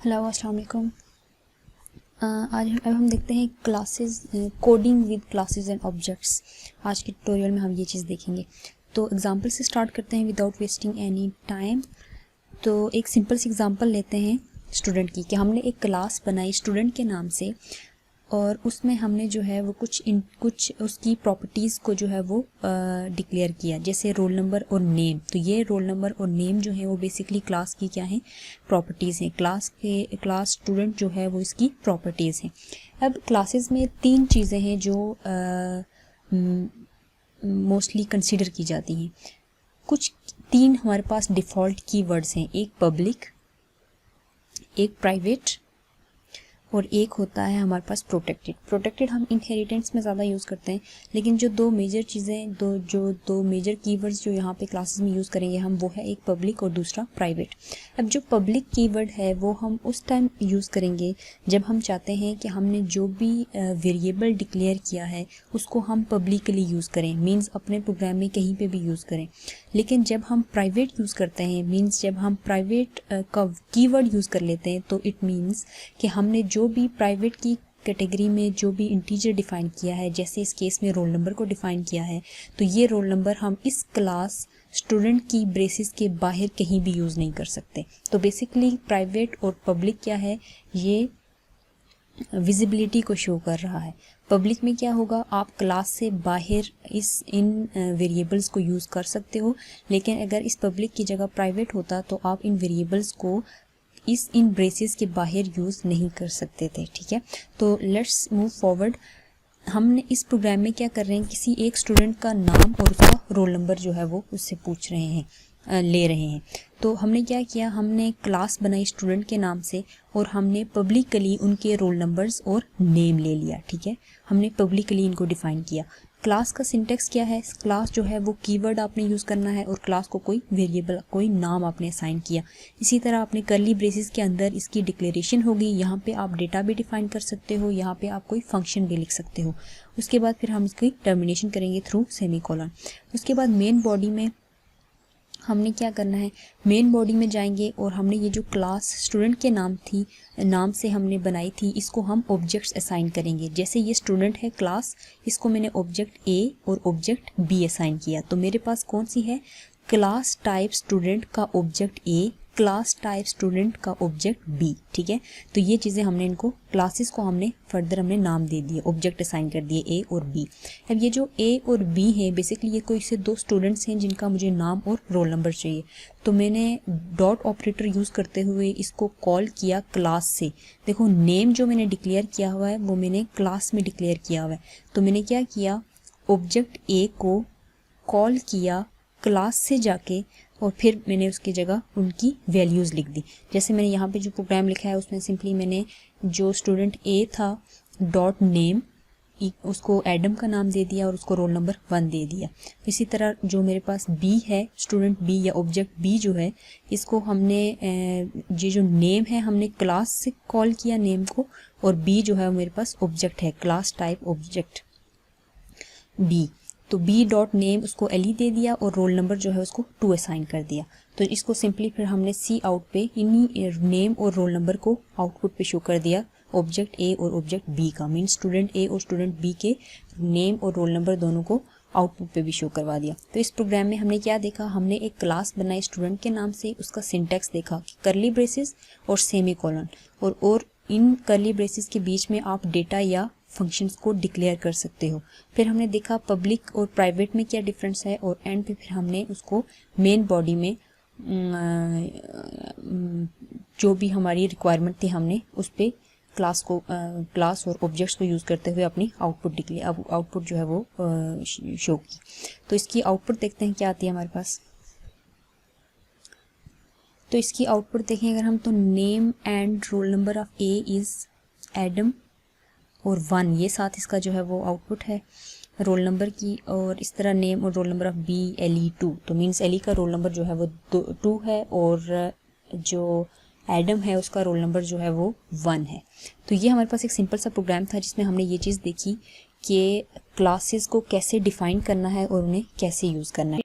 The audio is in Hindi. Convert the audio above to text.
हेलो अस्सलाम वालेकुम। अब हम देखते हैं classes, coding with classes and objects. आज के ट्यूटोरियल में हम ये चीज़ देखेंगे। तो एग्जांपल से स्टार्ट करते हैं विदाउट वेस्टिंग एनी टाइम। तो एक सिंपल सी एग्जांपल लेते हैं स्टूडेंट की कि हमने एक क्लास बनाई स्टूडेंट के नाम से और उसमें हमने जो है वो कुछ उसकी प्रॉपर्टीज़ को जो है वो डिक्लेयर किया, जैसे रोल नंबर और नेम। तो ये रोल नंबर और नेम जो है वो बेसिकली क्लास की क्या है, प्रॉपर्टीज़ हैं। क्लास स्टूडेंट जो है वो इसकी प्रॉपर्टीज़ हैं। अब क्लासेस में तीन चीज़ें हैं जो मोस्टली कंसीडर की जाती हैं। कुछ तीन हमारे पास डिफ़ॉल्ट कीवर्ड्स हैं, एक पब्लिक, एक प्राइवेट और एक होता है हमारे पास प्रोटेक्टेड हम इनहेरिटेंस में ज़्यादा यूज़ करते हैं, लेकिन जो दो मेजर चीज़ें, दो मेजर कीवर्ड्स जो यहाँ पे क्लासेस में यूज़ करेंगे हम, वो है एक पब्लिक और दूसरा प्राइवेट। अब जो पब्लिक कीवर्ड है वो हम उस टाइम यूज़ करेंगे जब हम चाहते हैं कि हमने जो भी वेरिएबल डिक्लेयर किया है उसको हम पब्लिकली यूज़ करें, मीन्स अपने प्रोग्राम में कहीं पर भी यूज़ करें। लेकिन जब हम प्राइवेट यूज़ करते हैं, मीन्स जब हम प्राइवेट का कीवर्ड यूज़ कर लेते हैं, तो इट मीन्स कि हमने जो भी प्राइवेट की कैटेगरी में जो भी इंटीजर डिफ़ाइन किया है, जैसे इस केस में रोल नंबर को डिफ़ाइन किया है, तो ये रोल नंबर हम इस क्लास स्टूडेंट की ब्रेसिस के बाहर कहीं भी यूज़ नहीं कर सकते। तो बेसिकली प्राइवेट और पब्लिक क्या है, ये विजिबिलिटी को शो कर रहा है। पब्लिक में क्या होगा, आप क्लास से बाहर इन वेरिएबल्स को यूज़ कर सकते हो, लेकिन अगर इस पब्लिक की जगह प्राइवेट होता तो आप इन वेरिएबल्स को इन ब्रेसेस के बाहर यूज़ नहीं कर सकते थे। ठीक है, तो लेट्स मूव फॉरवर्ड। हमने इस प्रोग्राम में क्या कर रहे हैं, किसी एक स्टूडेंट का नाम और उसका रोल नंबर जो है वो उससे पूछ रहे हैं, ले रहे हैं। तो हमने क्या किया, हमने क्लास बनाई स्टूडेंट के नाम से और हमने पब्लिकली उनके रोल नंबर्स और नेम ले लिया। ठीक है, हमने पब्लिकली इनको डिफ़ाइन किया। क्लास का सिंटेक्स क्या है, क्लास जो है वो कीवर्ड आपने यूज़ करना है और क्लास को कोई वेरिएबल, कोई नाम आपने असाइन किया। इसी तरह आपने कर्ली ब्रेसेस के अंदर इसकी डिक्लेरेशन होगी, यहाँ पे आप डेटा भी डिफ़ाइन कर सकते हो, यहाँ पे आप कोई फंक्शन भी लिख सकते हो। उसके बाद फिर हम इसकी टर्मिनेशन करेंगे थ्रू सेमीकोलन। उसके बाद मेन बॉडी में हमने क्या करना है, मेन बॉडी में जाएंगे और हमने ये जो क्लास स्टूडेंट के नाम से हमने बनाई थी, इसको हम ऑब्जेक्ट्स असाइन करेंगे। जैसे ये स्टूडेंट है क्लास, इसको मैंने ऑब्जेक्ट ए और ऑब्जेक्ट बी असाइन किया। तो मेरे पास कौन सी है, क्लास टाइप स्टूडेंट का object A, class type student का ऑब्जेक्ट बी। ठीक है, तो ये चीज़ें हमने इनको क्लासेस को हमने फर्दर हमने नाम दे दिए, ऑब्जेक्ट असाइन कर दिए ए और बी। अब ये जो ए और बी है, बेसिकली ये कोई से दो स्टूडेंट्स हैं जिनका मुझे नाम और रोल नंबर चाहिए। तो मैंने डॉट ऑपरेटर यूज़ करते हुए इसको कॉल किया क्लास से। देखो, नेम जो मैंने डिक्लेयर किया हुआ है वो मैंने क्लास में डिक्लेयर किया हुआ है। तो मैंने क्या किया, ऑब्जेक्ट ए को कॉल किया क्लास से जाके और फिर मैंने उसकी जगह उनकी वैल्यूज़ लिख दी। जैसे मैंने यहाँ पे जो प्रोग्राम लिखा है उसमें सिंपली मैंने जो स्टूडेंट ए था डॉट नेम, उसको एडम का नाम दे दिया और उसको रोल नंबर 1 दे दिया। इसी तरह जो मेरे पास बी है, स्टूडेंट बी या ऑब्जेक्ट बी जो है, इसको हमने ये जो नेम है हमने क्लास से कॉल किया नेम को, और बी जो है मेरे पास ऑब्जेक्ट है, क्लास टाइप ऑब्जेक्ट बी। तो बी डॉट नेम उसको एली दे दिया और रोल नंबर जो है उसको 2 असाइन कर दिया। तो इसको सिंपली फिर हमने सी आउट पे इन्हीं नेम और रोल नंबर को आउटपुट पे शो कर दिया, ऑब्जेक्ट ए और ऑब्जेक्ट बी का, मीन स्टूडेंट ए और स्टूडेंट बी के नेम और रोल नंबर दोनों को आउटपुट पे भी शो करवा दिया। तो इस प्रोग्राम में हमने क्या देखा, हमने एक क्लास बनाई स्टूडेंट के नाम से, उसका सिंटेक्स देखा कि कर्ली ब्रेसेस और सेमी कॉलन, और इन कर्ली ब्रेसेस के बीच में आप डेटा या फंक्शंस को डिक्लेयर कर सकते हो। फिर हमने देखा पब्लिक और प्राइवेट में क्या डिफरेंस है, और एंड पे फिर हमने उसको मेन बॉडी में जो भी हमारी रिक्वायरमेंट थी हमने उस पर क्लास और ऑब्जेक्ट्स को यूज़ करते हुए अपनी आउटपुट जो है वो शो की। तो इसकी आउटपुट देखते हैं क्या आती है हमारे पास। तो इसकी आउटपुट देखें अगर हम, तो name and role number of A is Adam और 1, ये साथ इसका जो है वो आउटपुट है रोल नंबर की। और इस तरह नेम और roll number of B Ellie 2, तो मीन्स एली का रोल नंबर जो है वो 2 है और जो एडम है उसका रोल नंबर जो है वो 1 है। तो ये हमारे पास एक सिंपल सा प्रोग्राम था जिसमें हमने ये चीज़ देखी कि क्लासेस को कैसे डिफ़ाइन करना है और उन्हें कैसे यूज़ करना है।